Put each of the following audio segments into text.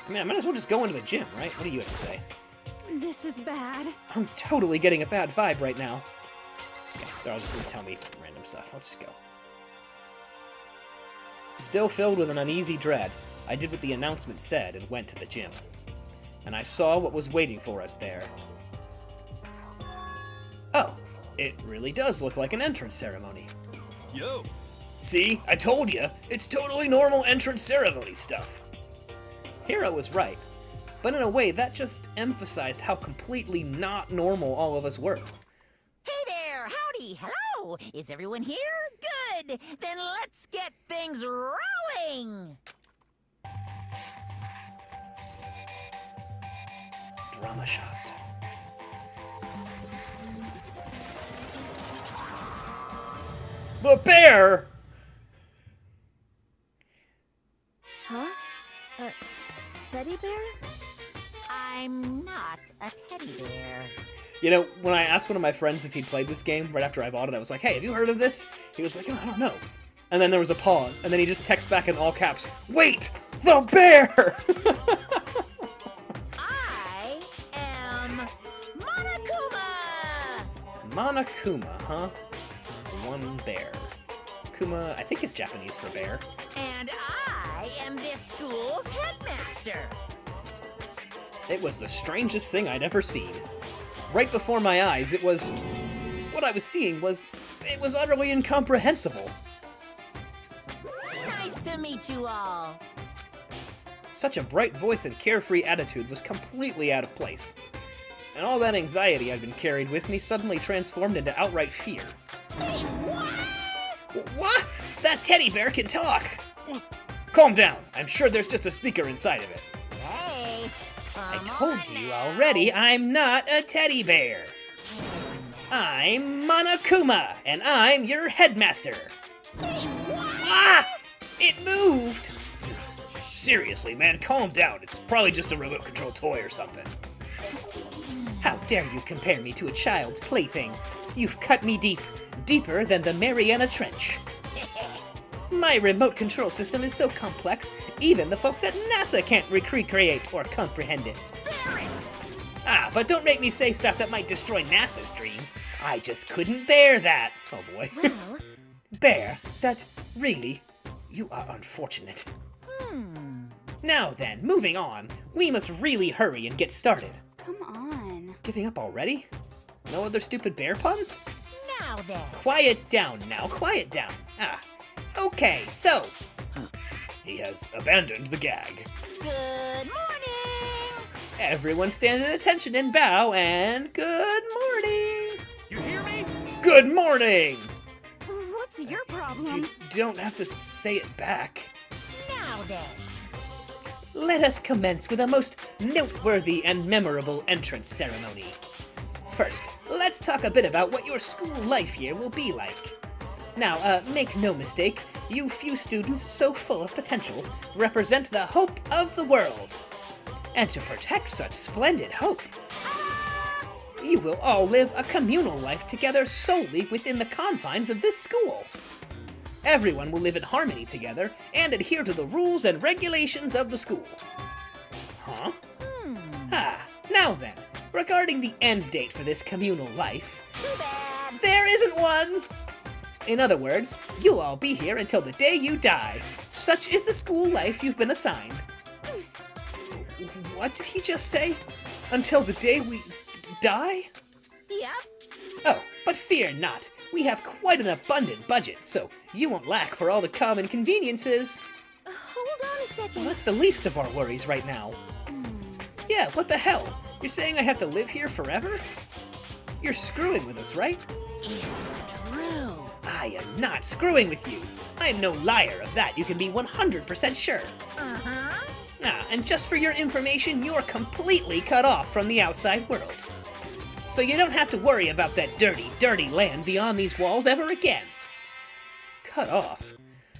I mean, I might as well just go into the gym, right? What do you have to say? This is bad. I'm totally getting a bad vibe right now. Okay, they're all just gonna tell me random stuff. I'll just go. Still filled with an uneasy dread, I did what the announcement said and went to the gym. And I saw what was waiting for us there. Oh, it really does look like an entrance ceremony. Yo! See, I told you, it's totally normal entrance ceremony stuff. Hero was right, but in a way that just emphasized how completely not normal all of us were. Hey there, howdy, hello. Is everyone here? Good. Then let's get things rolling. Drama shot. The bear! Huh? Teddy bear? I'm not a teddy bear. You know, when I asked one of my friends if he'd played this game right after I bought it, I was like, hey, have you heard of this? He was like, oh, I don't know. And then there was a pause, and then he just texts back in all caps, wait, the bear! I am Monokuma! Monokuma, huh? One bear. Kuma, I think is Japanese for bear. And I am this school's headmaster. It was the strangest thing I'd ever seen. Right before my eyes, what I was seeing it was utterly incomprehensible. Nice to meet you all. Such a bright voice and carefree attitude was completely out of place. And all that anxiety I'd been carried with me suddenly transformed into outright fear. Say what? What? That teddy bear can talk! Calm down. I'm sure there's just a speaker inside of it. Hey, I come told on you now. already, I'm not a teddy bear. I'm Monokuma, and I'm your headmaster. Say what? Ah! It moved! Seriously, man, calm down. It's probably just a remote control toy or something. How dare you compare me to a child's plaything? You've cut me deep, deeper than the Mariana Trench. My remote control system is so complex, even the folks at NASA can't recreate or comprehend it. Ah, but don't make me say stuff that might destroy NASA's dreams. I just couldn't bear that. Oh boy. Well, Bear, that really, you are unfortunate. Now then, moving on. We must really hurry and get started. come on. Giving up already? No other stupid bear puns? Now then. Quiet down now, quiet down. Ah, okay, so. He has abandoned the gag. Good morning. Everyone stand at attention and bow, and good morning! You hear me? Good morning! What's your problem? You don't have to say it back. Now then. Let us commence with a most noteworthy and memorable entrance ceremony. First, let's talk a bit about what your school life here will be like. Now, make no mistake, you few students so full of potential represent the hope of the world. And to protect such splendid hope, you will all live a communal life together solely within the confines of this school. Everyone will live in harmony together and adhere to the rules and regulations of the school. Huh? Ah, now then, regarding the end date for this communal life, Too bad. there isn't one! In other words, you'll all be here until the day you die. Such is the school life you've been assigned. What did he just say? Until the day we die? Yep. Oh, but fear not. We have quite an abundant budget, so you won't lack for all the common conveniences. Hold on a Well, second. that's the least of our worries right now. Yeah, what the hell? You're saying I have to live here forever? You're screwing with us, right? It's true. I am not screwing with you. I am no liar of that, you can be 100% sure. Uh-huh. Ah, and just for your information, you're completely cut off from the outside world. So you don't have to worry about that dirty, dirty land beyond these walls ever again. Cut off?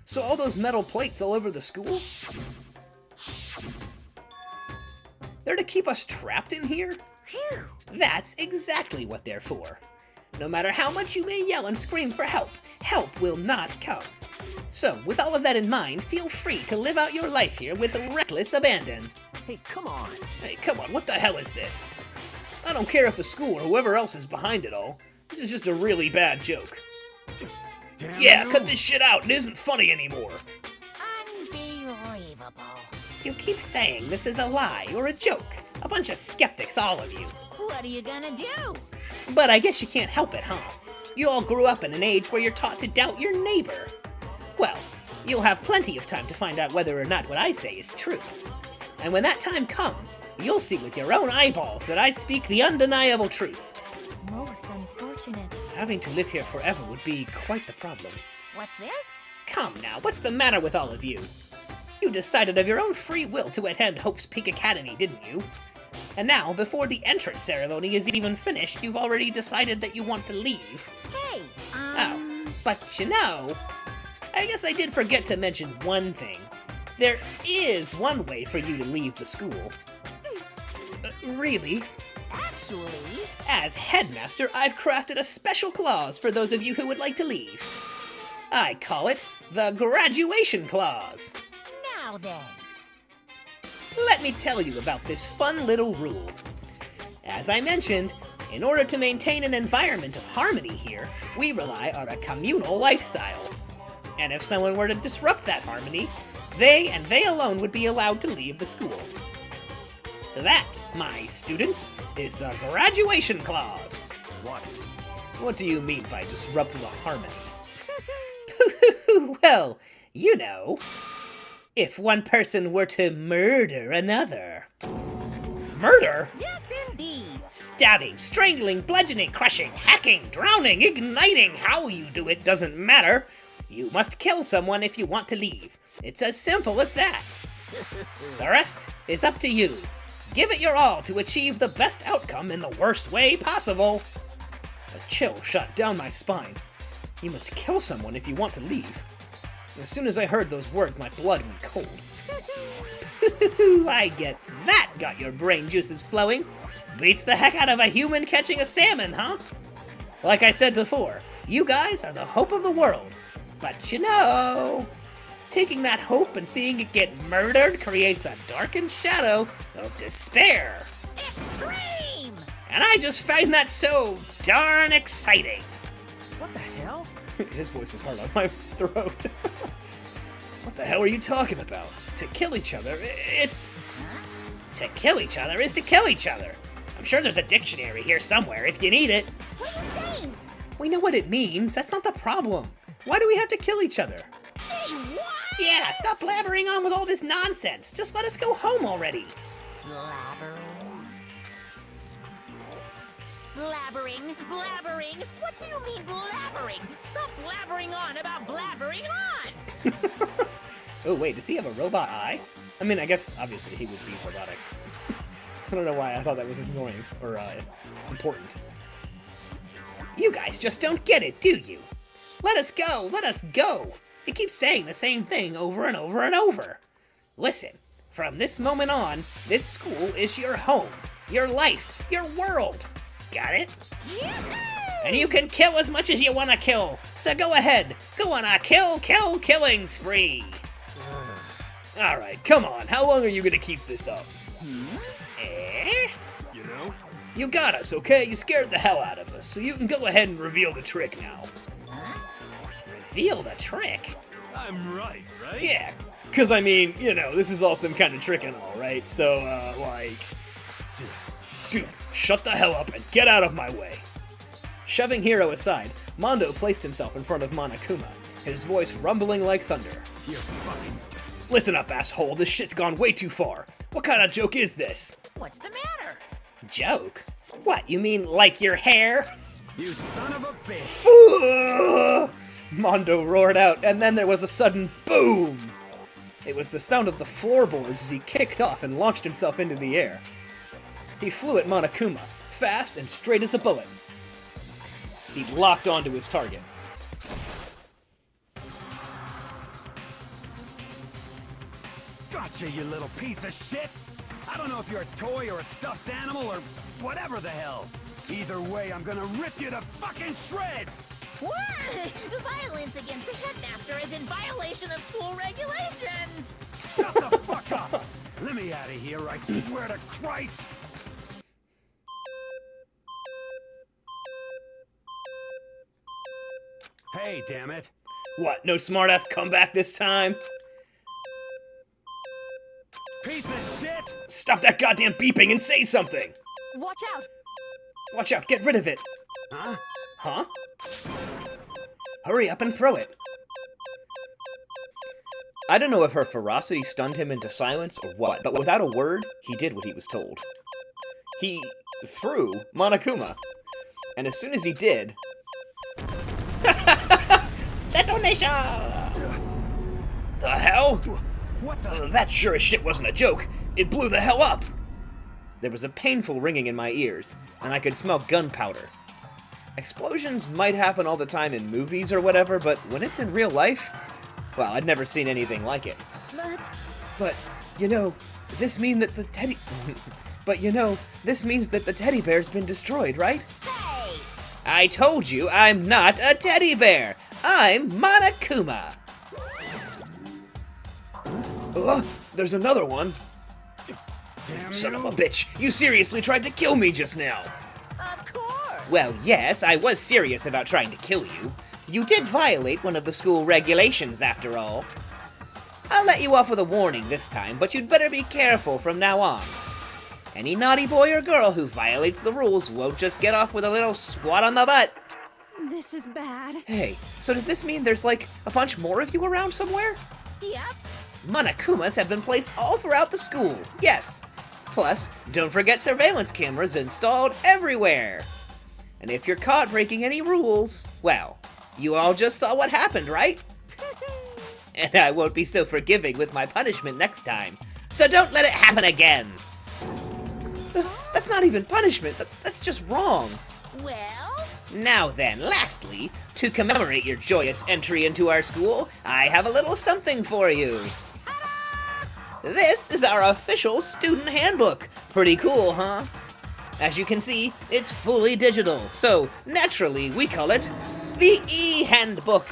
So all those metal plates all over the school? They're to keep us trapped in here? Phew. That's exactly what they're for. No matter how much you may yell and scream for help, help will not come. So, with all of that in mind, feel free to live out your life here with reckless abandon. Hey, come on. Hey, come on, what the hell is this? I don't care if the school or whoever else is behind it all. This is just a really bad joke. Damn Yeah, you. cut this shit out. It isn't funny anymore. Unbelievable. You keep saying this is a lie or a joke. A bunch of skeptics, all of you. What are you gonna do? But I guess you can't help it, huh? You all grew up in an age where you're taught to doubt your neighbor. Well, you'll have plenty of time to find out whether or not what I say is true. And when that time comes, you'll see with your own eyeballs that I speak the undeniable truth. Most unfortunate. Having to live here forever would be quite the problem. What's this? Come now, what's the matter with all of you? You decided of your own free will to attend Hope's Peak Academy, didn't you? And now, before the entrance ceremony is even finished, you've already decided that you want to leave. Hey, Oh, but you know, I guess I did forget to mention one thing. There is one way for you to leave the school. Really? actually, As headmaster, I've crafted a special clause for those of you who would like to leave. I call it the graduation clause. now then. Let me tell you about this fun little rule. As I mentioned, in order to maintain an environment of harmony here, we rely on a communal lifestyle. And if someone were to disrupt that harmony, they and they alone would be allowed to leave the school. That, my students, is the graduation clause. What? What do you mean by disrupting the harmony? Well, you know, if one person were to murder another. Murder? Yes, indeed. Stabbing, strangling, bludgeoning, crushing, hacking, drowning, igniting, how you do it doesn't matter. You must kill someone if you want to leave. It's as simple as that. The rest is up to you. Give it your all to achieve the best outcome in the worst way possible. A chill shot down my spine. You must kill someone if you want to leave. As soon as I heard those words, my blood went cold. I get that got your brain juices flowing. Beats the heck out of a human catching a salmon, huh? Like I said before, you guys are the hope of the world. But you know, taking that hope and seeing it get murdered creates a darkened shadow of despair. Extreme! And I just find that so darn exciting. What the hell? His voice is hard on my throat. What the hell are you talking about? To kill each other, it's... To kill each other is to kill each other. I'm sure there's a dictionary here somewhere if you need it. What are you saying? We know what it means, that's not the problem. Why do we have to kill each other? Say what? Yeah, stop blabbering on with all this nonsense. Just let us go home already. Blabbering? Blabbering? What do you mean blabbering? Stop blabbering on about blabbering on! Oh wait, does he have a robot eye? I mean, I guess obviously he would be robotic. I don't know why I thought that was annoying or important. You guys just don't get it, do you? Let us go, let us go. You keep saying the same thing over and over and over. Listen, from this moment on, this school is your home, your life, your world. Got it? And you can kill as much as you want to kill. So go ahead, go on a killing spree. All right, come on. How long are you gonna keep this up? Eh? You know? You got us, okay? You scared the hell out of us, so you can go ahead and reveal the trick now. Reveal the trick? I'm right? Yeah, because I mean, you know, this is all some kind of trick and all, right? So, like... Dude, shut the hell up and get out of my way. Shoving Hiro aside, Mondo placed himself in front of Monokuma, his voice rumbling like thunder. You're fucking... Listen up, asshole, this shit's gone way too far. What kind of joke is this? What's the matter? Joke? What, you mean like your hair? You son of a bitch! Mondo roared out, and then there was a sudden boom! It was the sound of the floorboards as he kicked off and launched himself into the air. He flew at Monokuma, fast and straight as a bullet. He locked onto his target. Gotcha, you little piece of shit! I don't know if you're a toy or a stuffed animal or whatever the hell. Either way, I'm gonna rip you to fucking shreds! What? Violence against the headmaster is in violation of school regulations! Shut the fuck up! Let me out of here, I swear to Christ! Hey, damn it. What, no smartass comeback this time? Piece of shit! Stop that goddamn beeping and say something! Watch out! Watch out, get rid of it! Huh? Huh? Hurry up and throw it. I don't know if her ferocity stunned him into silence or what, but without a word, he did what he was told. He threw Monokuma. And as soon as he did... Detonation! The hell? What the? That sure as shit wasn't a joke. It blew the hell up! There was a painful ringing in my ears, and I could smell gunpowder. Explosions might happen all the time in movies or whatever, but when it's in real life, well, I'd never seen anything like it. But, you know, this means that the teddy... But, you know, this means that the teddy bear's been destroyed, right? Hey! I told you I'm not a teddy bear! I'm Monokuma! There's another one. Damn Son of you. a bitch, you seriously tried to kill me just now! Of course! Well, yes, I was serious about trying to kill you. You did violate one of the school regulations, after all. I'll let you off with a warning this time, but you'd better be careful from now on. Any naughty boy or girl who violates the rules won't just get off with a little swat on the butt. This is bad. Hey, so does this mean there's like a bunch more of you around somewhere? Yep. Monokumas have been placed all throughout the school, yes. Plus, don't forget surveillance cameras installed everywhere. And if you're caught breaking any rules, well, you all just saw what happened, right? And I won't be so forgiving with my punishment next time, so don't let it happen again. That's not even punishment, that's just wrong. Well, Now then, lastly, to commemorate your joyous entry into our school, I have a little something for you. This is our official student handbook. Pretty cool, huh? As you can see, it's fully digital, so naturally we call it the e-handbook.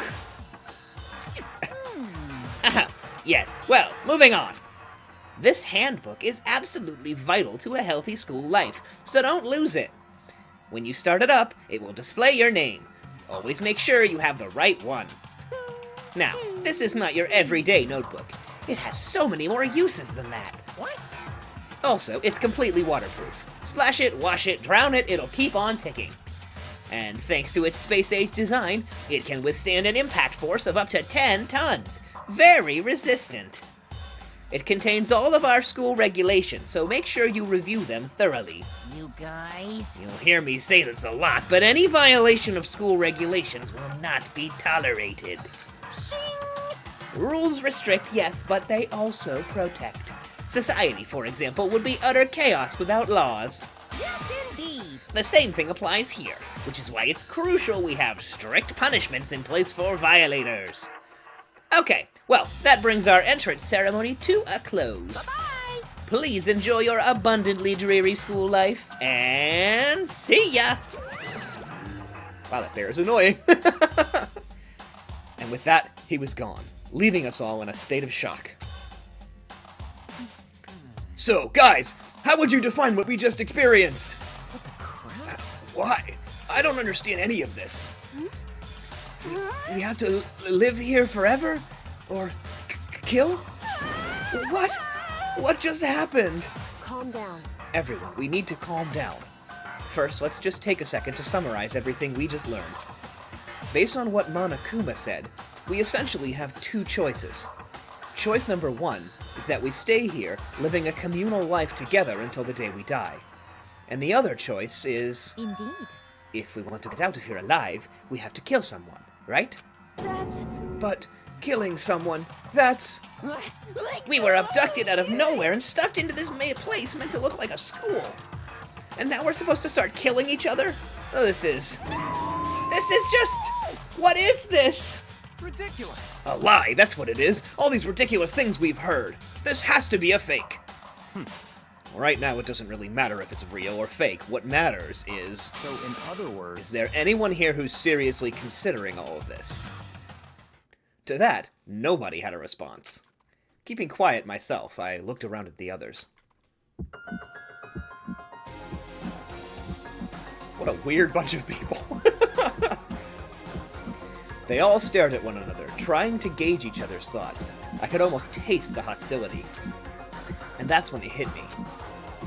Yes, well, moving on. This handbook is absolutely vital to a healthy school life, so don't lose it. When you start it up, it will display your name. Always make sure you have the right one. Now, this is not your everyday notebook. It has so many more uses than that. what? Also, it's completely waterproof. Splash it, wash it, drown it, it'll keep on ticking. And thanks to its space-age design, it can withstand an impact force of up to 10 tons. Very resistant. It contains all of our school regulations, so make sure you review them thoroughly. You guys? You'll hear me say this a lot, but any violation of school regulations will not be tolerated. Shing! Rules restrict, yes, but they also protect. Society, for example, would be utter chaos without laws. Yes, indeed. The same thing applies here, which is why it's crucial we have strict punishments in place for violators. Okay, well, that brings our entrance ceremony to a close. Bye! Please enjoy your abundantly dreary school life, and see ya! Wow, that bear is annoying. And with that, he was gone, leaving us all in a state of shock. So, guys, how would you define what we just experienced? What the crap? Why? I don't understand any of this. We have to live here forever? Or kill? What? What just happened? Calm down. Everyone, we need to calm down. First, let's just take a second to summarize everything we just learned. Based on what Monokuma said, we essentially have two choices. Choice number one is that we stay here, living a communal life together until the day we die. And the other choice is, Indeed. if we want to get out of here alive, we have to kill someone, right? That's... But killing someone, that's... We were abducted out of nowhere and stuffed into this place meant to look like a school. And now we're supposed to start killing each other? Oh, this is just... What is this? Ridiculous. A lie, that's what it is. All these ridiculous things we've heard. This has to be a fake. Right now, it doesn't really matter if it's real or fake. What matters is... So, in other words... Is there anyone here who's seriously considering all of this? To that, nobody had a response. Keeping quiet myself, I looked around at the others. What a weird bunch of people. They all stared at one another, trying to gauge each other's thoughts. I could almost taste the hostility. And that's when it hit me.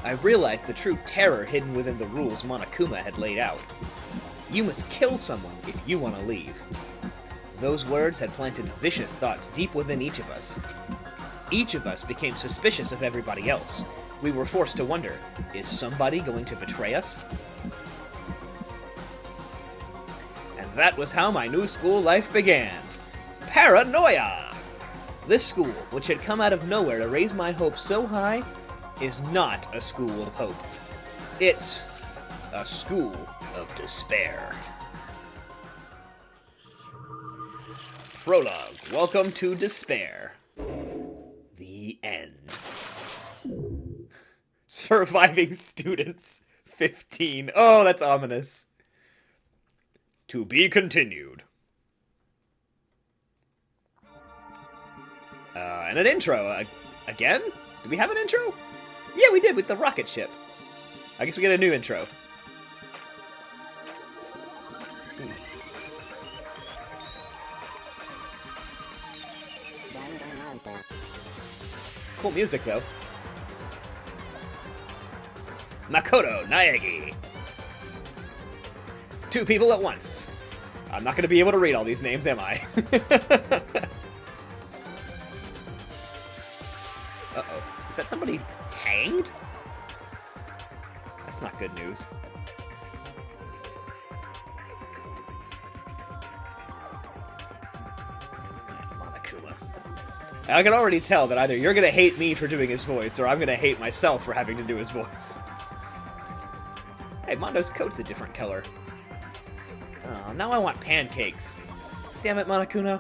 I realized the true terror hidden within the rules Monokuma had laid out. You must kill someone if you want to leave. Those words had planted vicious thoughts deep within each of us. Each of us became suspicious of everybody else. We were forced to wonder, is somebody going to betray us? And that was how my new school life began. Paranoia! This school, which had come out of nowhere to raise my hopes so high, is not a school of hope. It's a school of despair. Prologue. Welcome to Despair. The end. Surviving students. 15. Oh, that's ominous. To be continued. And an intro. Again? Did we have an intro? Yeah, we did, with the rocket ship. I guess we get a new intro. Cool music, though. Makoto Naegi. 2 people at once. I'm not going to be able to read all these names, am I? Uh-oh. Is that somebody hanged? That's not good news. Monokuma. I can already tell that either you're going to hate me for doing his voice, or I'm going to hate myself for having to do his voice. Hey, Mondo's coat's a different color. Oh, now I want pancakes. Damn it, Monokuma.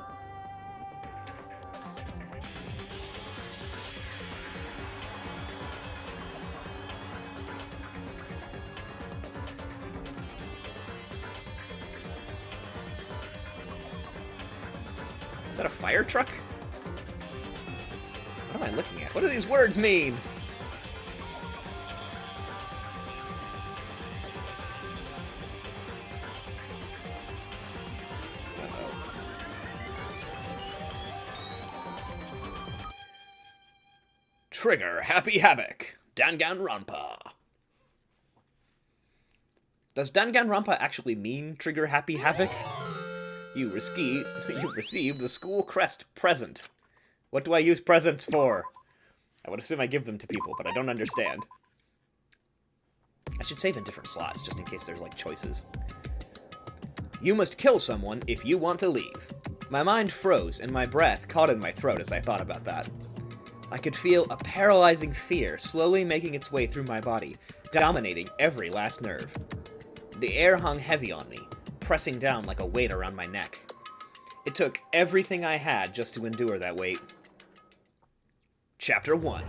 Is that a fire truck? What am I looking at? What do these words mean? Trigger Happy Havoc. Danganronpa. Does Danganronpa actually mean Trigger Happy Havoc? You received the school crest present. What do I use presents for? I would assume I give them to people, but I don't understand. I should save in different slots, just in case there's, like, choices. You must kill someone if you want to leave. My mind froze, and my breath caught in my throat as I thought about that. I could feel a paralyzing fear slowly making its way through my body, dominating every last nerve. The air hung heavy on me, pressing down like a weight around my neck. It took everything I had just to endure that weight. Chapter 1.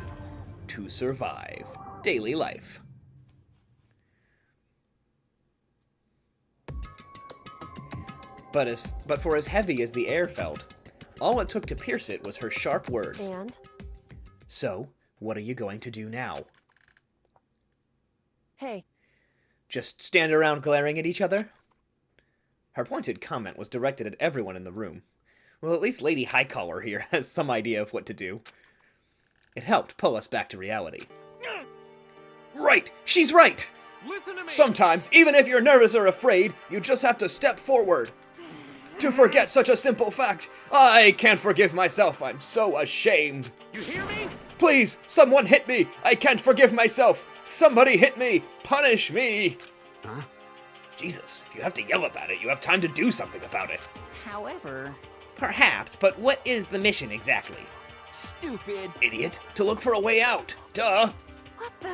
To Survive. Daily Life. But for as heavy as the air felt, all it took to pierce it was her sharp words. And? So, what are you going to do now? Hey. Just stand around glaring at each other? Her pointed comment was directed at everyone in the room. Well, at least Lady High Collar here has some idea of what to do. It helped pull us back to reality. Right! She's right! Listen to me! Sometimes, even if you're nervous or afraid, you just have to step forward. To forget such a simple fact, I can't forgive myself. I'm so ashamed. You hear me? Please, someone hit me. I can't forgive myself. Somebody hit me. Punish me. Huh? Jesus, if you have to yell about it, you have time to do something about it. However... Perhaps, but what is the mission exactly? Stupid. Idiot, to look for a way out. Duh. What the?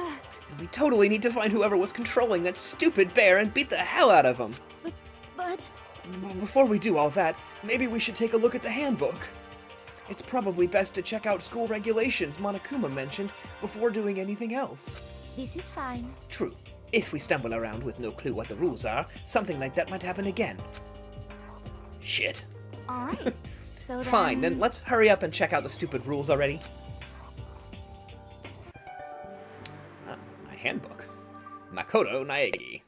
And we totally need to find whoever was controlling that stupid bear and beat the hell out of him. But... Before we do all that, maybe we should take a look at the handbook. It's probably best to check out school regulations Monokuma mentioned before doing anything else. This is fine. True. If we stumble around with no clue what the rules are, something like that might happen again. Shit. Alright. So then... Fine, then let's hurry up and check out the stupid rules already. handbook. Makoto Naegi.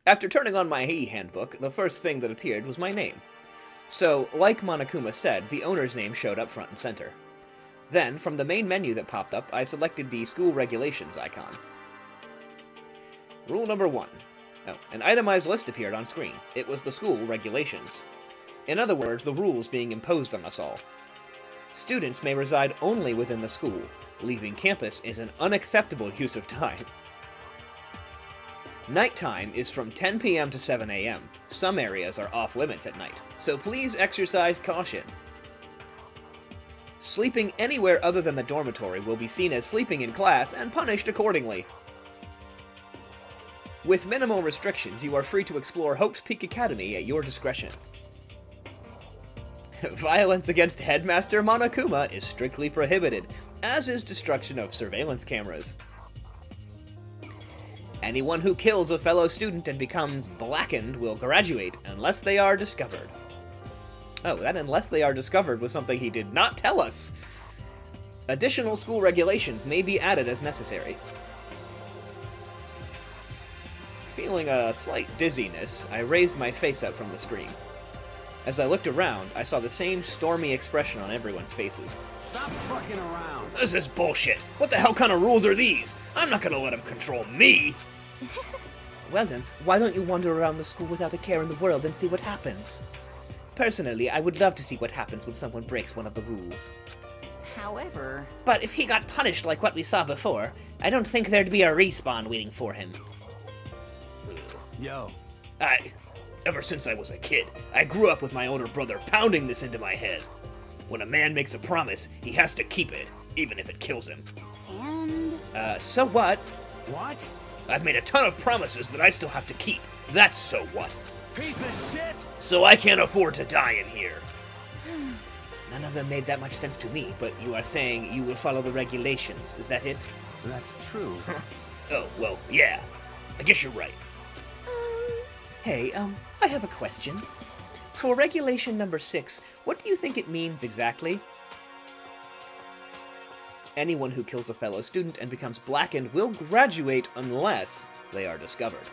After turning on my e-handbook, the first thing that appeared was my name. So, like Monokuma said, the owner's name showed up front and center. Then, from the main menu that popped up, I selected the school regulations icon. Rule number 1. Oh, an itemized list appeared on screen. It was the school regulations. In other words, the rules being imposed on us all. Students may reside only within the school. Leaving campus is an unacceptable use of time. Nighttime is from 10 p.m. to 7 a.m. Some areas are off-limits at night, so please exercise caution. Sleeping anywhere other than the dormitory will be seen as sleeping in class and punished accordingly. With minimal restrictions, you are free to explore Hope's Peak Academy at your discretion. Violence against Headmaster Monokuma is strictly prohibited, as is destruction of surveillance cameras. Anyone who kills a fellow student and becomes blackened will graduate unless they are discovered. Oh, that unless they are discovered was something he did not tell us. Additional school regulations may be added as necessary. Feeling a slight dizziness, I raised my face up from the screen. As I looked around, I saw the same stormy expression on everyone's faces. Stop fucking around. This is bullshit. What the hell kind of rules are these? I'm not gonna let him control me. Well then, why don't you wander around the school without a care in the world and see what happens? Personally, I would love to see what happens when someone breaks one of the rules. However... But if he got punished like what we saw before, I don't think there'd be a respawn waiting for him. Yo. Ever since I was a kid, I grew up with my older brother pounding this into my head. When a man makes a promise, he has to keep it, even if it kills him. And... So what? What? I've made a ton of promises that I still have to keep. That's so what. Piece of shit! So I can't afford to die in here. None of them made that much sense to me, but you are saying you will follow the regulations, is that it? That's true. Oh, well, yeah. I guess you're right. Hey, I have a question. For regulation number 6, what do you think it means exactly? Anyone who kills a fellow student and becomes blackened will graduate unless they are discovered.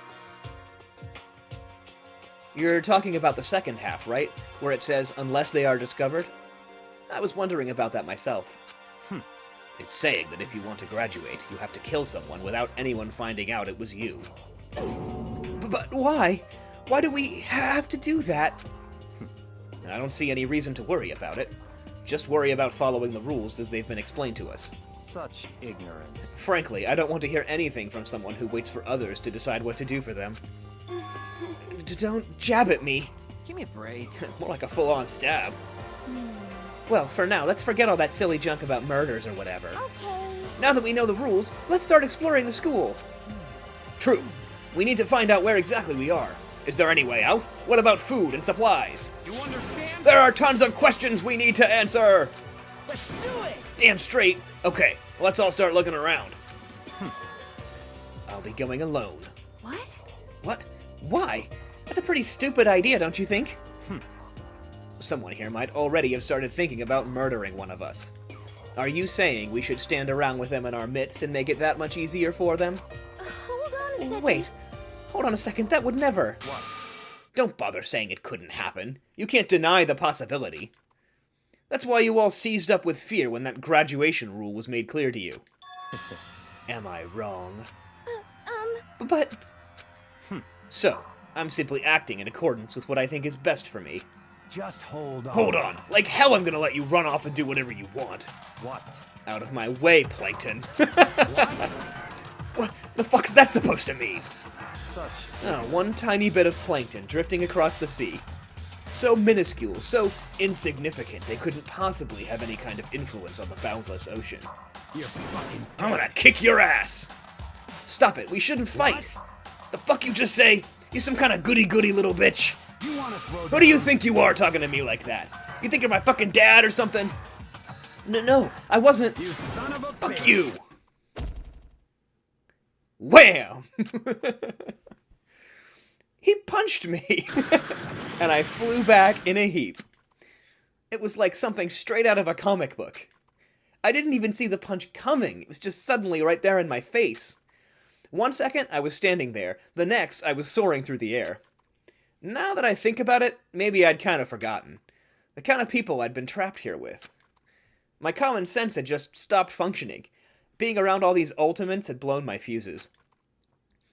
You're talking about the second half, right? Where it says, unless they are discovered? I was wondering about that myself. It's saying that if you want to graduate, you have to kill someone without anyone finding out it was you. But why? Why do we have to do that? I don't see any reason to worry about it. Just worry about following the rules as they've been explained to us. Such ignorance. Frankly, I don't want to hear anything from someone who waits for others to decide what to do for them. Don't jab at me. Give me a break. More like a full-on stab. Well, for now, let's forget all that silly junk about murders or whatever. Okay. Now that we know the rules, let's start exploring the school. True. We need to find out where exactly we are. Is there any way out? What about food and supplies? You understand? There are tons of questions we need to answer! Let's do it! Damn straight. Okay, let's all start looking around. I'll be going alone. What? What? Why? That's a pretty stupid idea, don't you think? Someone here might already have started thinking about murdering one of us. Are you saying we should stand around with them in our midst and make it that much easier for them? Hold on a second. Wait. Hold on a second, that would never. What? Don't bother saying it couldn't happen. You can't deny the possibility. That's why you all seized up with fear when that graduation rule was made clear to you. Am I wrong? But... So, I'm simply acting in accordance with what I think is best for me. Just hold on. Hold on. Like hell I'm gonna let you run off and do whatever you want. What? Out of my way, Plankton. What? What the fuck's that supposed to mean? Such... Oh, one tiny bit of plankton drifting across the sea. So minuscule, so insignificant, they couldn't possibly have any kind of influence on the boundless ocean. You're fucking I'm gonna kick your ass! Stop it, we shouldn't fight! The fuck you just say? You some kind of goody-goody little bitch? You wanna throw Who do you think you are talking to me like that? You think you're my fucking dad or something? No, I wasn't. You son of a Fuck bitch. you! Wham! He punched me, and I flew back in a heap. It was like something straight out of a comic book. I didn't even see the punch coming. It was just suddenly right there in my face. One second, I was standing there. The next, I was soaring through the air. Now that I think about it, maybe I'd kind of forgotten. The kind of people I'd been trapped here with. My common sense had just stopped functioning. Being around all these ultimates had blown my fuses.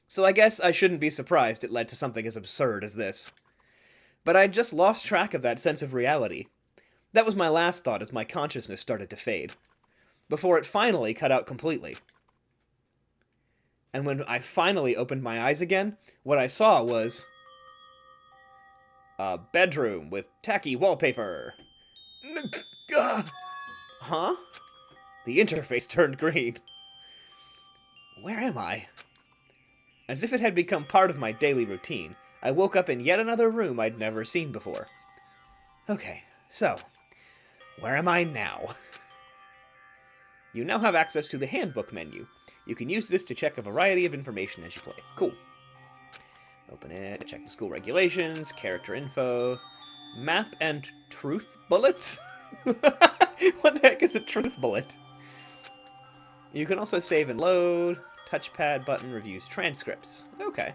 So I guess I shouldn't be surprised it led to something as absurd as this. But I'd just lost track of that sense of reality. That was my last thought as my consciousness started to fade. Before it finally cut out completely. And when I finally opened my eyes again, what I saw was a bedroom with tacky wallpaper. Huh? The interface turned green. Where am I? As if it had become part of my daily routine, I woke up in yet another room I'd never seen before. Okay, so, where am I now? You now have access to the handbook menu. You can use this to check a variety of information as you play. Cool. Open it, check the school regulations, character info, map and truth bullets? What the heck is a truth bullet? You can also save and load, touchpad button reviews transcripts. Okay.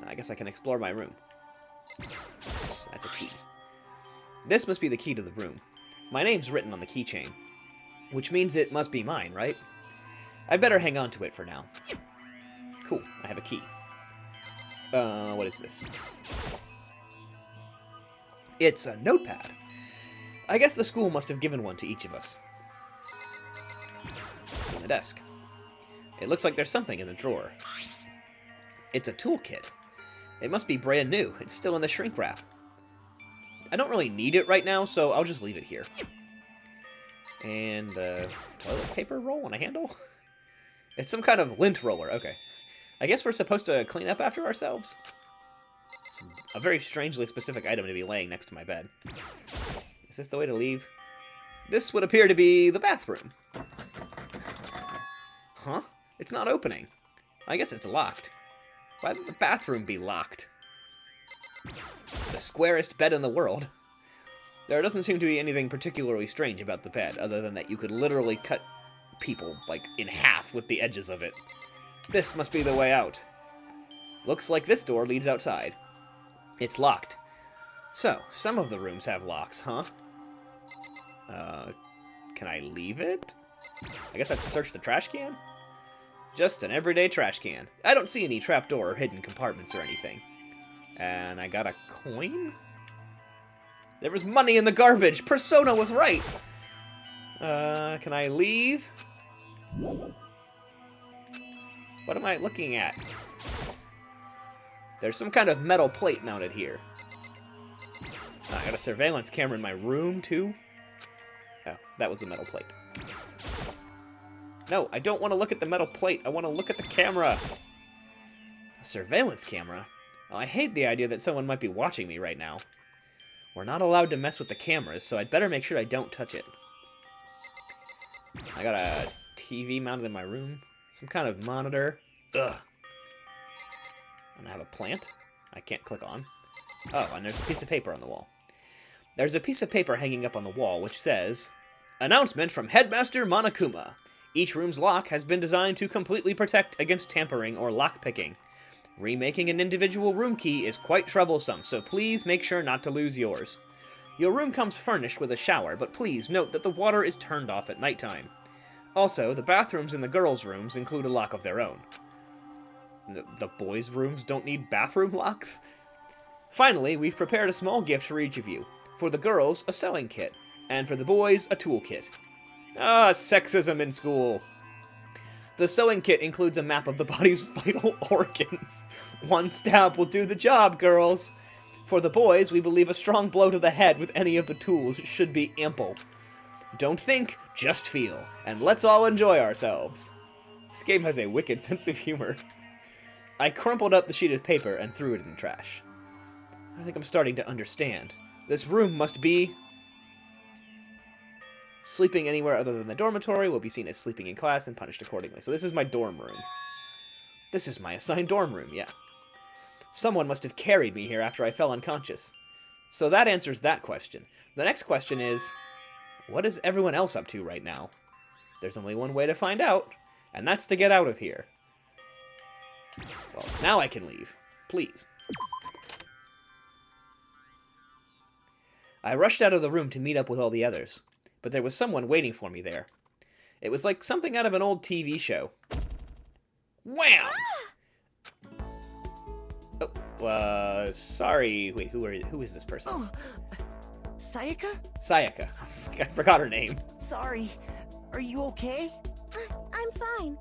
I guess I can explore my room. That's a key. This must be the key to the room. My name's written on the keychain, which means it must be mine, right? I'd better hang on to it for now. Cool, I have a key. What is this? It's a notepad. I guess the school must have given one to each of us. It's on the desk. It looks like there's something in the drawer. It's a toolkit. It must be brand new. It's still in the shrink wrap. I don't really need it right now, so I'll just leave it here. And, toilet paper roll on a handle? It's some kind of lint roller. Okay. I guess we're supposed to clean up after ourselves? It's a very strangely specific item to be laying next to my bed. Is this the way to leave? This would appear to be the bathroom. Huh? It's not opening. I guess it's locked. Why would the bathroom be locked? The squarest bed in the world. There doesn't seem to be anything particularly strange about the bed, other than that you could literally cut people, like, in half with the edges of it. This must be the way out. Looks like this door leads outside. It's locked. So, some of the rooms have locks, huh? Can I leave it? I guess I have to search the trash can? Just an everyday trash can. I don't see any trapdoor or hidden compartments or anything. And I got a coin? There was money in the garbage! Persona was right! Can I leave? What am I looking at? There's some kind of metal plate mounted here. I got a surveillance camera in my room, too. Oh, that was the metal plate. No, I don't want to look at the metal plate. I want to look at the camera. A surveillance camera? Oh, I hate the idea that someone might be watching me right now. We're not allowed to mess with the cameras, so I'd better make sure I don't touch it. I got a TV mounted in my room. Some kind of monitor. Ugh. And I have a plant I can't click on. Oh, and there's a piece of paper on the wall. There's a piece of paper hanging up on the wall which says, "Announcement from Headmaster Monokuma. Each room's lock has been designed to completely protect against tampering or lockpicking. Remaking an individual room key is quite troublesome, so please make sure not to lose yours. Your room comes furnished with a shower, but please note that the water is turned off at nighttime. Also, the bathrooms in the girls' rooms include a lock of their own." The boys' rooms don't need bathroom locks? Finally, we've prepared a small gift for each of you. For the girls, a sewing kit, and for the boys, a tool kit. Ah, sexism in school. The sewing kit includes a map of the body's vital organs. One stab will do the job, girls. For the boys, we believe a strong blow to the head with any of the tools should be ample. Don't think, just feel, and let's all enjoy ourselves. This game has a wicked sense of humor. I crumpled up the sheet of paper and threw it in the trash. I think I'm starting to understand. This room must be... Sleeping anywhere other than the dormitory will be seen as sleeping in class and punished accordingly. So this is my dorm room. This is my assigned dorm room, yeah. Someone must have carried me here after I fell unconscious. So that answers that question. The next question is, what is everyone else up to right now? There's only one way to find out, and that's to get out of here. Well, now I can leave. Please. I rushed out of the room to meet up with all the others, but there was someone waiting for me there. It was like something out of an old TV show. Wham! Oh, sorry. Wait, who is this person? Oh, Sayaka? Sayaka. I forgot her name. Sorry. Are you okay? I'm fine.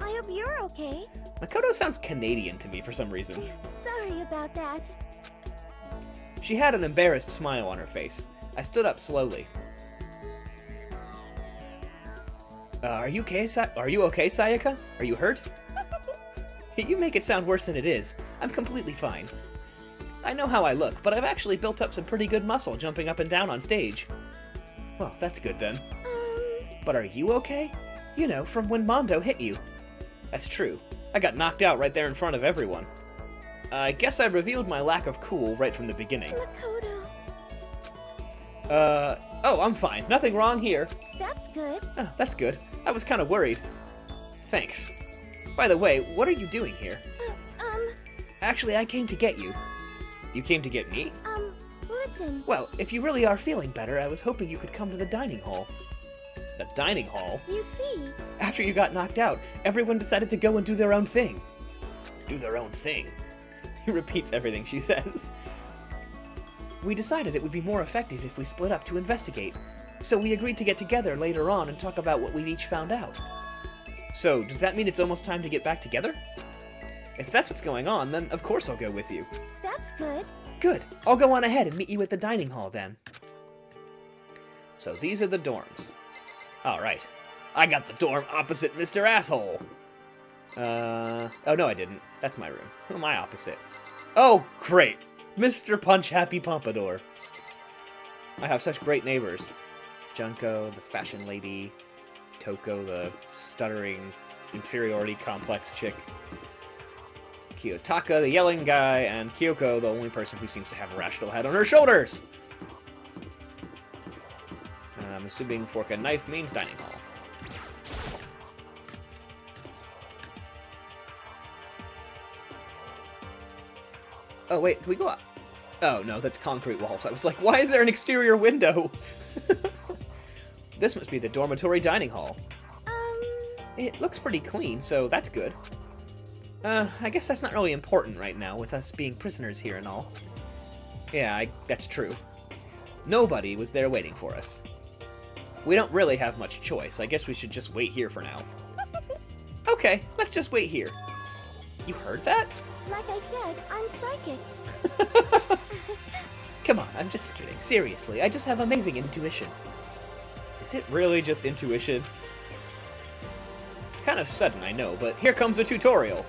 I hope you're okay. Makoto sounds Canadian to me for some reason. Sorry about that. She had an embarrassed smile on her face. I stood up slowly. Are you okay, Sayaka? Are you hurt? You make it sound worse than it is. I'm completely fine. I know how I look, but I've actually built up some pretty good muscle jumping up and down on stage. Well, that's good then. But are you okay? You know, from when Mondo hit you. That's true. I got knocked out right there in front of everyone. I guess I revealed my lack of cool right from the beginning. Makoto. Oh, I'm fine. Nothing wrong here. That's good. Oh, that's good. I was kind of worried. Thanks. By the way, what are you doing here? Actually, I came to get you. You came to get me? Listen. Well, if you really are feeling better, I was hoping you could come to the dining hall. The dining hall? You see. After you got knocked out, everyone decided to go and do their own thing. Do their own thing? He repeats everything she says. We decided it would be more effective if we split up to investigate, so we agreed to get together later on and talk about what we've each found out. So, does that mean it's almost time to get back together? If that's what's going on, then of course I'll go with you. That's good. Good. I'll go on ahead and meet you at the dining hall then. So these are the dorms. Alright. I got the dorm opposite Mr. Asshole. Oh no I didn't. That's my room. Who am I opposite? Oh, great. Mr. Punch Happy Pompadour. I have such great neighbors. Junko, the fashion lady. Toko, the stuttering inferiority complex chick. Kiyotaka, the yelling guy, and Kyoko, the only person who seems to have a rational head on her shoulders. I'm assuming fork and knife means dining hall. Oh wait, can we go up? Oh no, that's concrete walls. I was like, why is there an exterior window? This must be the dormitory dining hall. It looks pretty clean, so that's good. I guess that's not really important right now, with us being prisoners here and all. Yeah, that's true. Nobody was there waiting for us. We don't really have much choice. I guess we should just wait here for now. Okay, let's just wait here. You heard that? Like I said, I'm psychic. Come on, I'm just kidding. Seriously, I just have amazing intuition. Is it really just intuition? It's kind of sudden, I know, but here comes the tutorial.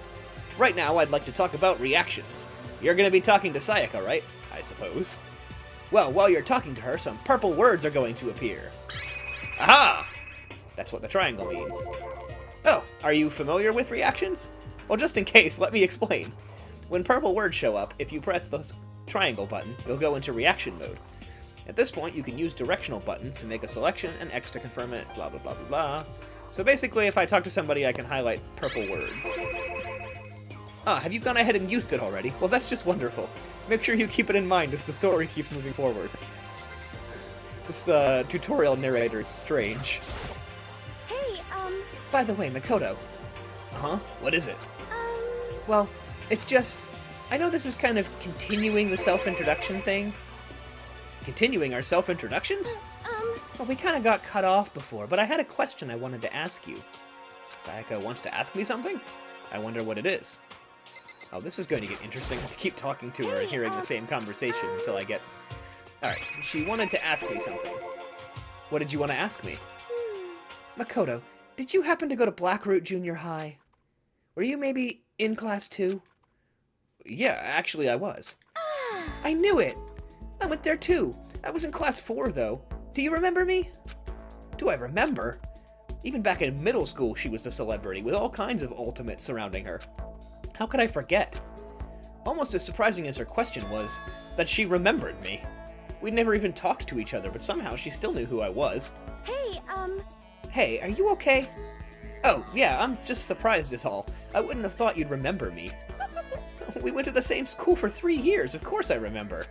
Right now, I'd like to talk about reactions. You're going to be talking to Sayaka, right? I suppose. Well, while you're talking to her, some purple words are going to appear. Aha! That's what the triangle means. Oh, are you familiar with reactions? Well, just in case, let me explain. When purple words show up, if you press the triangle button, you'll go into reaction mode. At this point, you can use directional buttons to make a selection and X to confirm it, blah blah blah blah blah. So basically, if I talk to somebody, I can highlight purple words. Ah, have you gone ahead and used it already? Well, that's just wonderful. Make sure you keep it in mind as the story keeps moving forward. This tutorial narrator is strange. Hey, By the way, Makoto. Huh? What is it? Well, it's just... I know this is kind of continuing the self-introduction thing. Continuing our self-introductions? Well, we kind of got cut off before, but I had a question I wanted to ask you. Sayaka wants to ask me something? I wonder what it is. Oh, this is going to get interesting. I have to keep talking to her and hearing the same conversation until I get... Alright, she wanted to ask me something. What did you want to ask me? Makoto, did you happen to go to Blackroot Junior High? Were you maybe in class 2? Yeah, actually I was. I knew it! I went there too. I was in class 4 though. Do you remember me? Do I remember? Even back in middle school she was a celebrity with all kinds of ultimates surrounding her. How could I forget? Almost as surprising as her question was, that she remembered me. We'd never even talked to each other, but somehow she still knew who I was. hey, Hey, are you okay? Oh, yeah, I'm just surprised is all. I wouldn't have thought you'd remember me. We went to the same school for 3 years, of course I remember.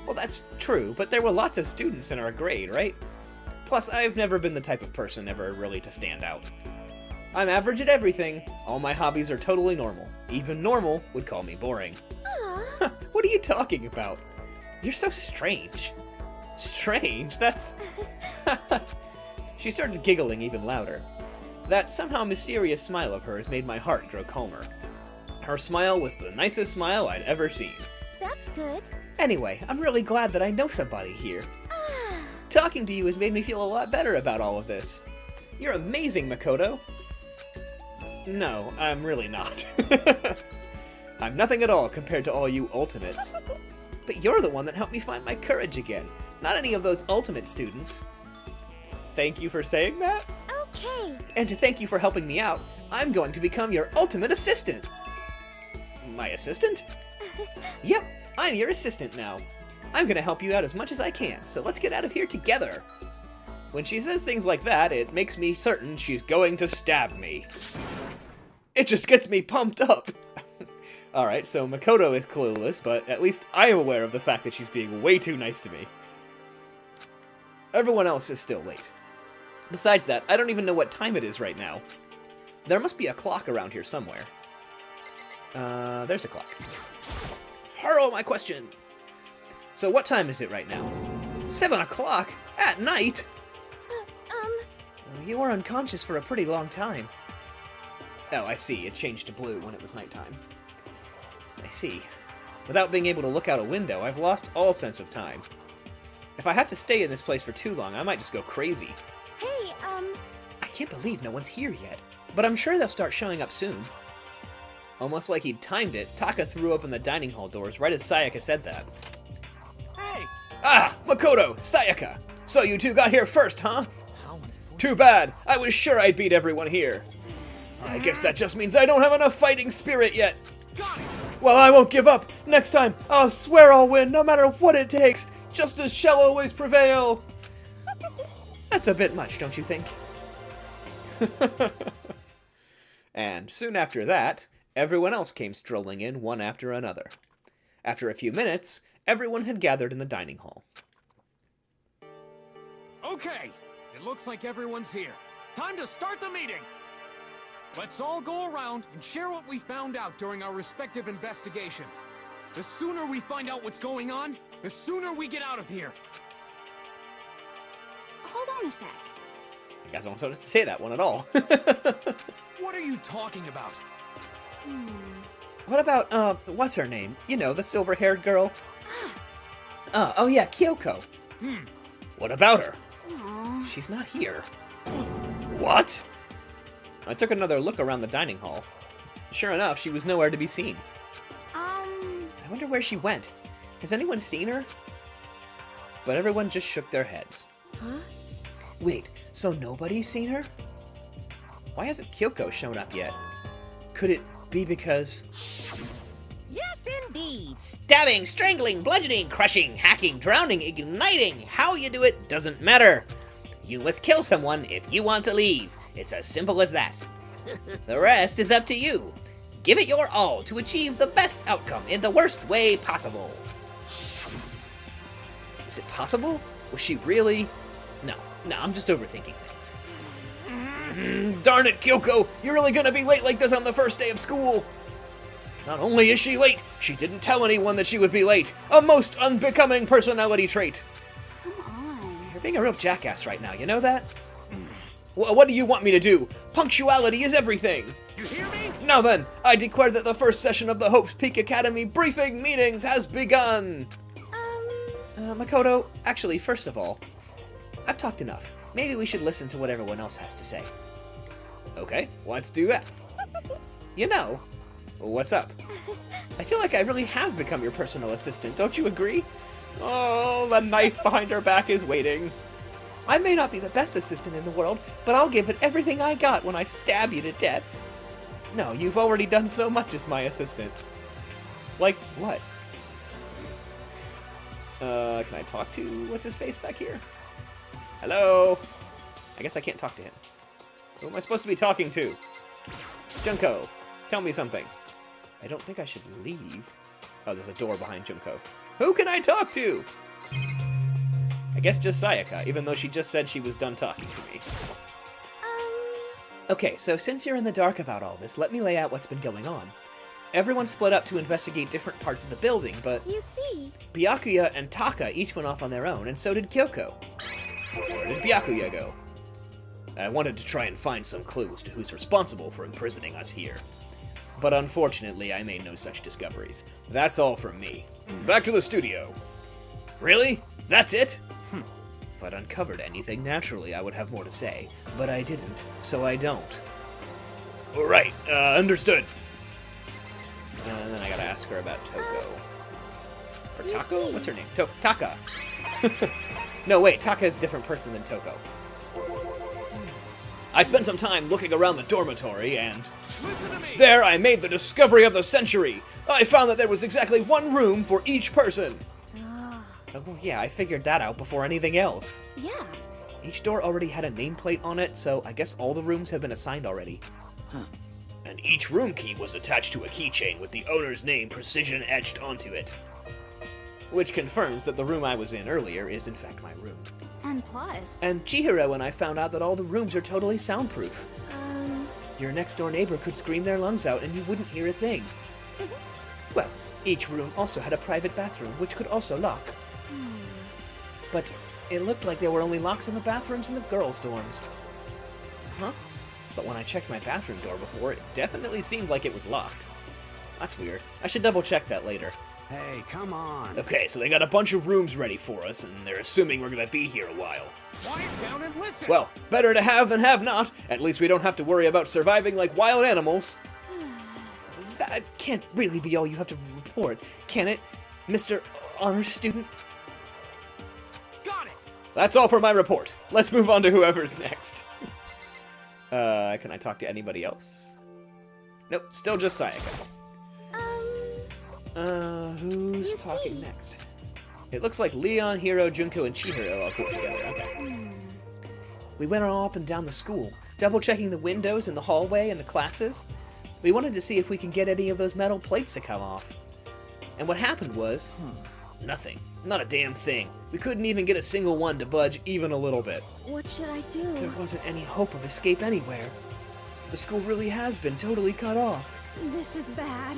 Well, that's true, but there were lots of students in our grade, right? Plus, I've never been the type of person ever really to stand out. I'm average at everything. All my hobbies are totally normal. Even normal would call me boring. Aw. What are you talking about? You're so strange. Strange? That's... She started giggling even louder. That somehow mysterious smile of hers made my heart grow calmer. Her smile was the nicest smile I'd ever seen. That's good. Anyway, I'm really glad that I know somebody here. Ah. Talking to you has made me feel a lot better about all of this. You're amazing, Makoto. No, I'm really not. I'm nothing at all compared to all you ultimates. But you're the one that helped me find my courage again, not any of those ultimate students. Thank you for saying that. Okay. And to thank you for helping me out, I'm going to become your ultimate assistant. My assistant? Yep, I'm your assistant now. I'm gonna help you out as much as I can, so let's get out of here together. When she says things like that, it makes me certain she's going to stab me. It just gets me pumped up. Alright, so Makoto is clueless, but at least I am aware of the fact that she's being way too nice to me. Everyone else is still late. Besides that, I don't even know what time it is right now. There must be a clock around here somewhere. There's a clock. Hurl my question! So what time is it right now? 7 o'clock? At night? You were unconscious for a pretty long time. Oh, I see. It changed to blue when it was nighttime. I see. Without being able to look out a window, I've lost all sense of time. If I have to stay in this place for too long, I might just go crazy. Hey, I can't believe no one's here yet, but I'm sure they'll start showing up soon. Almost like he'd timed it, Taka threw open the dining hall doors right as Sayaka said that. Hey! Ah! Makoto! Sayaka! So you two got here first, huh? How unfortunate. Too bad! I was sure I'd beat everyone here. I guess that just means I don't have enough fighting spirit yet. Got it! Well, I won't give up. Next time, I'll swear I'll win, no matter what it takes. Justice shall always prevail. That's a bit much, don't you think? And soon after that, everyone else came strolling in one after another. After a few minutes, everyone had gathered in the dining hall. Okay, it looks like everyone's here. Time to start the meeting! Let's all go around and share what we found out during our respective investigations. The sooner we find out what's going on, the sooner we get out of here. hold on a sec. I guess I wasn't supposed to say that one at all. What are you talking about? What about, what's her name? You know, the silver-haired girl. Oh yeah, Kyoko. What about her? Aw. She's not here. What? I took another look around the dining hall. Sure enough, she was nowhere to be seen. I wonder where she went. Has anyone seen her? But everyone just shook their heads. Huh? Wait, so nobody's seen her? Why hasn't Kyoko shown up yet? Could it be because... Yes, indeed. Stabbing, strangling, bludgeoning, crushing, hacking, drowning, igniting. How you do it doesn't matter. You must kill someone if you want to leave. It's as simple as that. The rest is up to you. Give it your all to achieve the best outcome in the worst way possible. Is it possible? Was she really? No, I'm just overthinking things. Darn it, Kyoko! You're really gonna be late like this on the first day of school! Not only is she late, she didn't tell anyone that she would be late. A most unbecoming personality trait. Come on. You're being a real jackass right now, you know that? What do you want me to do? Punctuality is everything! You hear me? Now then, I declare that the first session of the Hope's Peak Academy briefing meetings has begun! Makoto, actually, first of all, I've talked enough. Maybe we should listen to what everyone else has to say. Okay, let's do that. You know, what's up? I feel like I really have become your personal assistant, don't you agree? Oh, the knife behind her back is waiting. I may not be the best assistant in the world, but I'll give it everything I got when I stab you to death. No, you've already done so much as my assistant. Like what? Can I talk to what's his face back here? Hello? I guess I can't talk to him. Who am I supposed to be talking to? Junko, tell me something. I don't think I should leave. Oh, there's a door behind Junko. Who can I talk to? I guess just Sayaka, even though she just said she was done talking to me. Okay, so since you're in the dark about all this, let me lay out what's been going on. Everyone split up to investigate different parts of the building, but You see, Byakuya and Taka each went off on their own, and so did Kyoko. Where did Byakuya go? I wanted to try and find some clues to who's responsible for imprisoning us here. But unfortunately, I made no such discoveries. That's all from me. Back to the studio. Really? That's it? If I'd uncovered anything, naturally I would have more to say. But I didn't, so I don't. Alright, understood. And then I gotta ask her about Toko. Or Taco? What's her name? Taka. No, wait, Taka is a different person than Toko. I spent some time looking around the dormitory, and Listen to me! there I made the discovery of the century! I found that there was exactly one room for each person! Oh, well, yeah, I figured that out before anything else. yeah. Each door already had a nameplate on it, so I guess all the rooms have been assigned already. And each room key was attached to a keychain with the owner's name precision etched onto it. Which confirms that the room I was in earlier is in fact my room. And plus, And Chihiro and I found out that all the rooms are totally soundproof. Your next door neighbor could scream their lungs out and you wouldn't hear a thing. Well, each room also had a private bathroom, which could also lock. But it looked like there were only locks on the bathrooms in the girls' dorms. Huh? But when I checked my bathroom door before, it definitely seemed like it was locked. That's weird. I should double check that later. Hey, come on. Okay, so they got a bunch of rooms ready for us, and they're assuming we're gonna be here a while. Quiet down and listen! Well, better to have than have not. At least we don't have to worry about surviving like wild animals. That can't really be all you have to report, can it, Mr. Honor Student? Got it! That's all for my report. Let's move on to whoever's next. Can I talk to anybody else? Nope, still just Sayaka. Who's You talking see. next? It looks like Leon, Hiro, Junko, and Chihiro all grouped together. Okay. We went all up and down the school, double-checking the windows in the hallway and the classes. We wanted to see if we can get any of those metal plates to come off. And what happened was... nothing. Not a damn thing. We couldn't even get a single one to budge even a little bit. what should I There do? wasn't any hope of escape anywhere. The school really has been totally cut off. This is bad.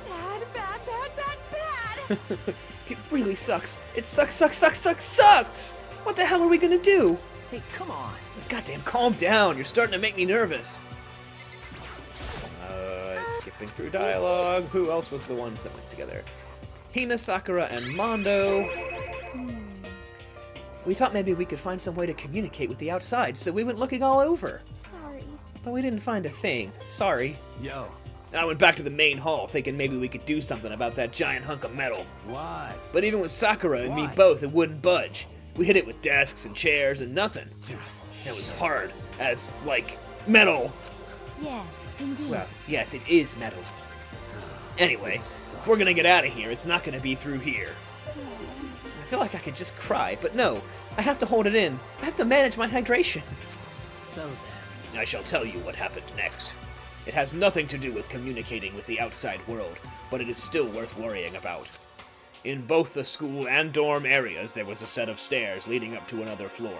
Bad, bad, bad, bad, bad. It really sucks. It sucks, sucks, sucks, sucks, sucks! What the hell are we gonna do? Hey, come on. Goddamn, calm down. You're starting to make me nervous. Skipping through dialogue. Who else was the ones that went together? Hina, Sakura, and Mondo. We thought maybe we could find some way to communicate with the outside, so we went looking all over. Sorry. But we didn't find a thing. Sorry. Yo, I went back to the main hall thinking maybe we could do something about that giant hunk of metal. what? But even with Sakura and me What? both, it wouldn't budge. We hit it with desks and chairs and nothing. It was hard as, like, metal. Yes, indeed. Well, yes, it is metal. Anyway, if we're gonna get out of here, it's not gonna be through here. I feel like I could just cry, but no. I have to hold it in. I have to manage my hydration. So then. I shall tell you what happened next. It has nothing to do with communicating with the outside world, but it is still worth worrying about. In both the school and dorm areas, there was a set of stairs leading up to another floor.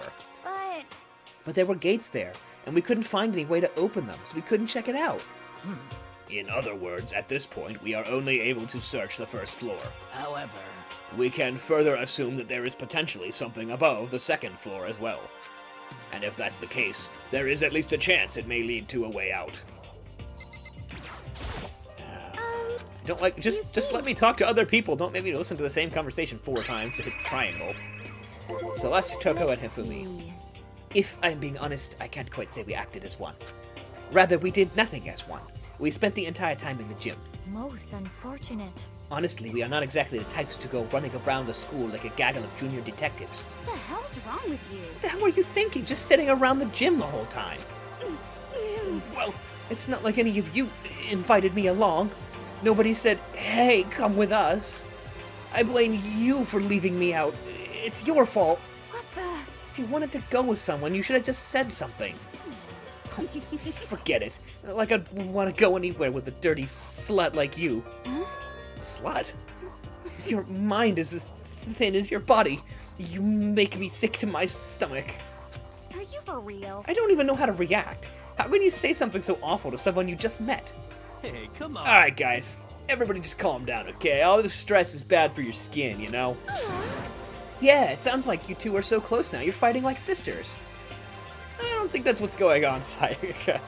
But there were gates there, and we couldn't find any way to open them, so we couldn't check it out. In other words, at this point, we are only able to search the first floor. However. We can further assume that there is potentially something above the second floor as well. And if that's the case, there is at least a chance it may lead to a way out. Don't like, just let me talk to other people. Don't make me listen to the same conversation 4 times to hit triangle. Celeste, Toko, and Hifumi. If I'm being honest, I can't quite say we acted as one. Rather, we did nothing as one. We spent the entire time in the gym. Most unfortunate. Honestly, we are not exactly the types to go running around the school like a gaggle of junior detectives. What the hell's wrong with you? What the hell were you thinking, just sitting around the gym the whole time? Well, it's not like any of you invited me along. Nobody said, hey, come with us. I blame you for leaving me out. It's your fault. What the? If you wanted to go with someone, you should have just said something. Forget it. Like I'd want to go anywhere with a dirty slut like you. Slut? Your mind is as thin as your body. You make me sick to my stomach. Are you for real? I don't even know how to react. How can you say something so awful to someone you just met? Hey, come on. Alright, guys. Everybody just calm down, okay? All this stress is bad for your skin, you know? Yeah, it sounds like you two are so close now. You're fighting like sisters. I don't think that's what's going on, Sayaka.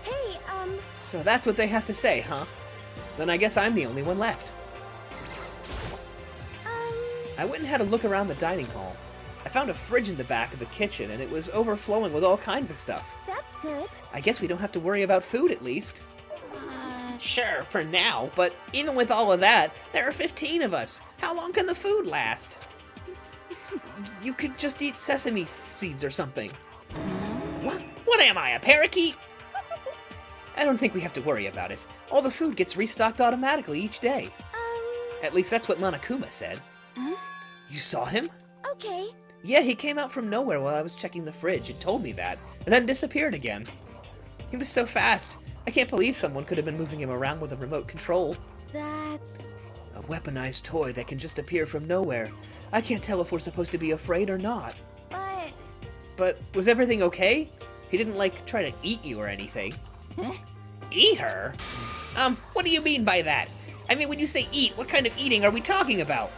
Hey, So that's what they have to say, huh? Then I guess I'm the only one left. I went and had a look around the dining hall. I found a fridge in the back of the kitchen, and it was overflowing with all kinds of stuff. that's good. I guess we don't have to worry about food, at least. Sure, for now, but even with all of that, there are 15 of us. How long can the food last? You could just eat sesame seeds or something. What am I, a parakeet? I don't think we have to worry about it. All the food gets restocked automatically each day. At least that's what Monokuma said. You saw him? Okay. Yeah, he came out from nowhere while I was checking the fridge and told me that, and then disappeared again. He was so fast. I can't believe someone could have been moving him around with a remote control. That's... A weaponized toy that can just appear from nowhere. I can't tell if we're supposed to be afraid or not. But was everything okay? He didn't, like, try to eat you or anything. Eat her? What do you mean by that? I mean, when you say eat, what kind of eating are we talking about?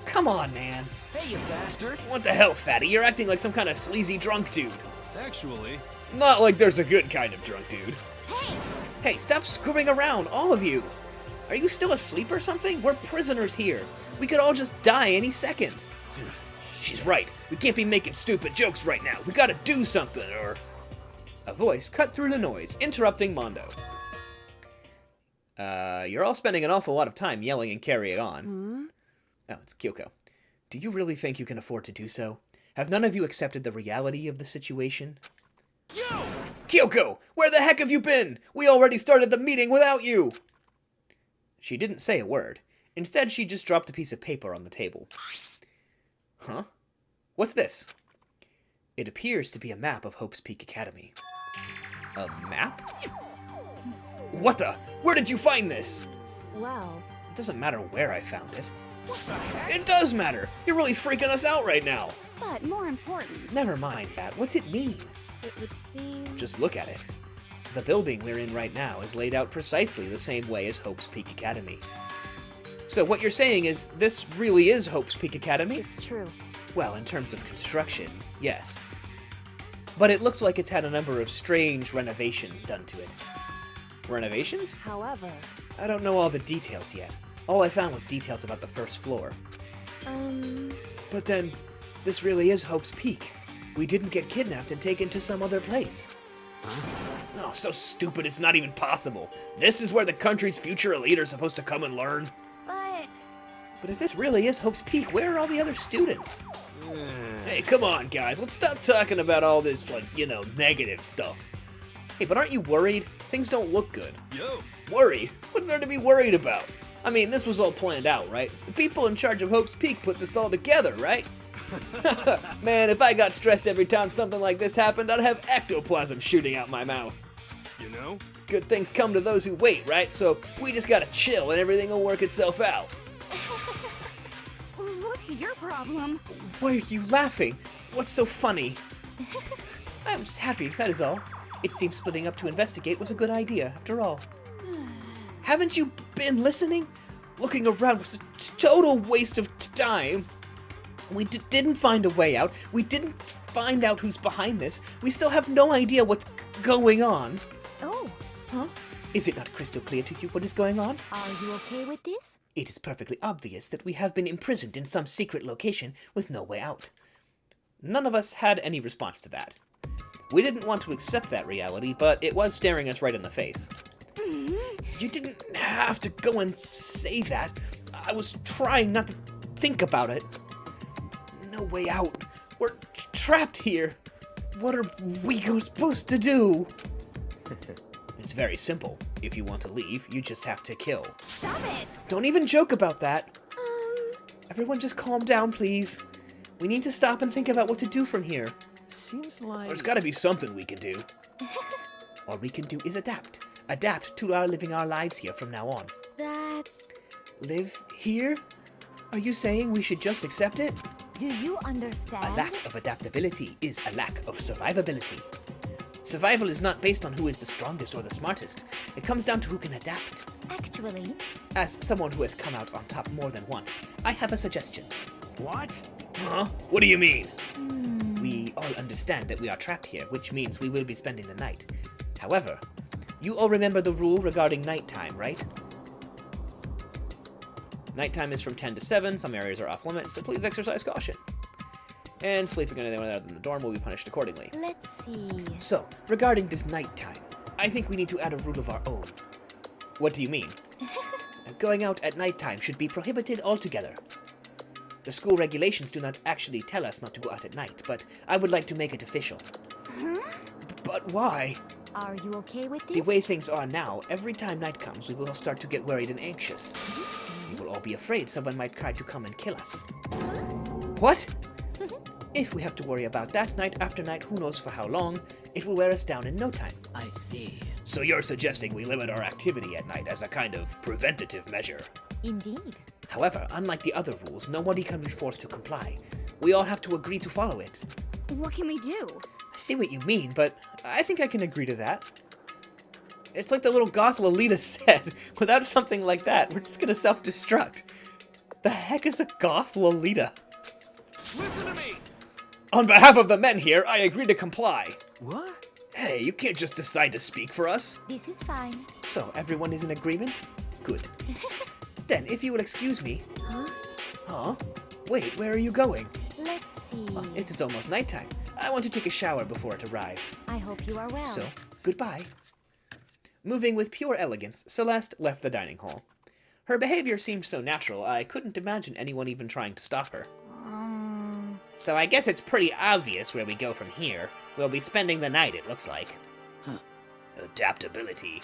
Come on, man. Hey, you bastard. What the hell, fatty? You're acting like some kind of sleazy drunk dude. Actually, Not like there's a good kind of drunk dude. Hey, stop screwing around, all of you. Are you still asleep or something? We're prisoners here. We could all just die any second. She's right. We can't be making stupid jokes right now. We gotta do something, or... A voice cut through the noise, interrupting Mondo. You're all spending an awful lot of time yelling and carrying on. Oh, it's Kyoko. Do you really think you can afford to do so? Have none of you accepted the reality of the situation? you! Kyoko, where the heck have you been? We already started the meeting without you! She didn't say a word. Instead, she just dropped a piece of paper on the table. Huh? What's this? It appears to be a map of Hope's Peak Academy. A map? What the? Where did you find this? Well, It doesn't matter where I found it. What the heck? It does matter! You're really freaking us out right now! but more important, Never mind that. What's it mean? it would seem... Just look at it. The building we're in right now is laid out precisely the same way as Hope's Peak Academy. So what you're saying is this really is Hope's Peak Academy? It's true. Well, in terms of construction, yes. But it looks like it's had a number of strange renovations done to it. Renovations? However, I don't know all the details yet. All I found was details about the first floor. But then, this really is Hope's Peak. We didn't get kidnapped and taken to some other place. Oh, so stupid it's not even possible. This is where the country's future elite are supposed to come and learn. but... But if this really is Hope's Peak, where are all the other students? Hey, come on, guys. Let's stop talking about all this, like, negative stuff. Hey, but aren't you worried? Things don't look good. Yo! Worried? What's there to be worried about? I mean, this was all planned out, right? The people in charge of Hope's Peak put this all together, right? Man, if I got stressed every time something like this happened, I'd have ectoplasm shooting out my mouth. You know? Good things come to those who wait, right? So we just gotta chill and everything will work itself out. What's your problem? Why are you laughing? What's so funny? I'm just happy, that is all. It seems splitting up to investigate was a good idea, after all. Haven't you been listening? Looking around was a total waste of time. We didn't find a way out. We didn't find out who's behind this. We still have no idea what's going on. Oh, Huh? Is it not crystal clear to you what is going on? are you okay with this? It is perfectly obvious that we have been imprisoned in some secret location with no way out. None of us had any response to that. We didn't want to accept that reality, but it was staring us right in the face. You didn't have to go and say that. I was trying not to think about it. No way out. We're trapped here. What are we supposed to do? It's very simple. If you want to leave, you just have to kill. Stop it! Don't even joke about that. Everyone just calm down, please. We need to stop and think about what to do from here. Seems like... There's gotta be something we can do. All we can do is adapt. Adapt to our living our lives here from now on. That's... Live here? Are you saying we should just accept it? Do you understand? A lack of adaptability is a lack of survivability. Survival is not based on who is the strongest or the smartest. It comes down to who can adapt. Actually, As someone who has come out on top more than once, I have a suggestion. What? Huh? What do you mean? We all understand that we are trapped here, which means we will be spending the night. However, you all remember the rule regarding nighttime, right? Nighttime is from 10 to 7, some areas are off limits, so please exercise caution. And sleeping anywhere other than the dorm will be punished accordingly. let's see. So, regarding this nighttime, I think we need to add a rule of our own. What do you mean? Going out at nighttime should be prohibited altogether. The school regulations do not actually tell us not to go out at night, but I would like to make it official. But why? Are you okay with this? The way things are now, every time night comes, we will all start to get worried and anxious. We will all be afraid someone might try to come and kill us. What? If we have to worry about that night after night, who knows for how long, it will wear us down in no time. I see. So you're suggesting we limit our activity at night as a kind of preventative measure? Indeed. However, unlike the other rules, nobody can be forced to comply. We all have to agree to follow it. What can we do? I see what you mean, but I think I can agree to that. It's like the little goth Lolita said, without something like that, we're just gonna self-destruct. The heck is a goth Lolita? Listen to me! On behalf of the men here, I agree to comply. What? Hey, you can't just decide to speak for us. This is fine. So, everyone is in agreement? Good. Then, if you will excuse me... Huh? Huh? Wait, where are you going? Let's see. It is almost nighttime. I want to take a shower before it arrives. I hope you are well. So, goodbye. Moving with pure elegance, Celeste left the dining hall. Her behavior seemed so natural, I couldn't imagine anyone even trying to stop her. So I guess it's pretty obvious where we go from here. We'll be spending the night, it looks like. Huh. Adaptability.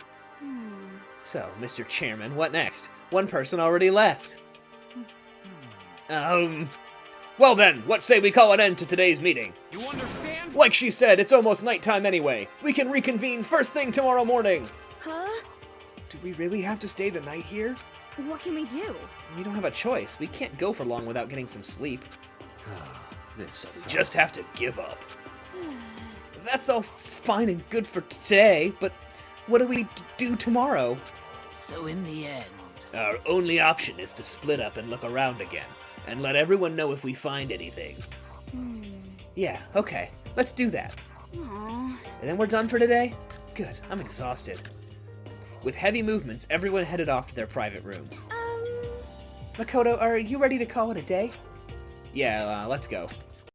So, Mr. Chairman, what next? One person already left. Well then, what say we call an end to today's meeting? You understand? Like she said, it's almost nighttime anyway. We can reconvene first thing tomorrow morning. Huh? Do we really have to stay the night here? What can we do? We don't have a choice. We can't go for long without getting some sleep. This We just have to give up. That's all fine and good for today, but what do we do tomorrow? So in the end, Our only option is to split up and look around again, and let everyone know if we find anything. Yeah, okay, let's do that. Aww. And then we're done for today? Good, I'm exhausted. With heavy movements, everyone headed off to their private rooms. Makoto, are you ready to call it a day? Yeah, let's go.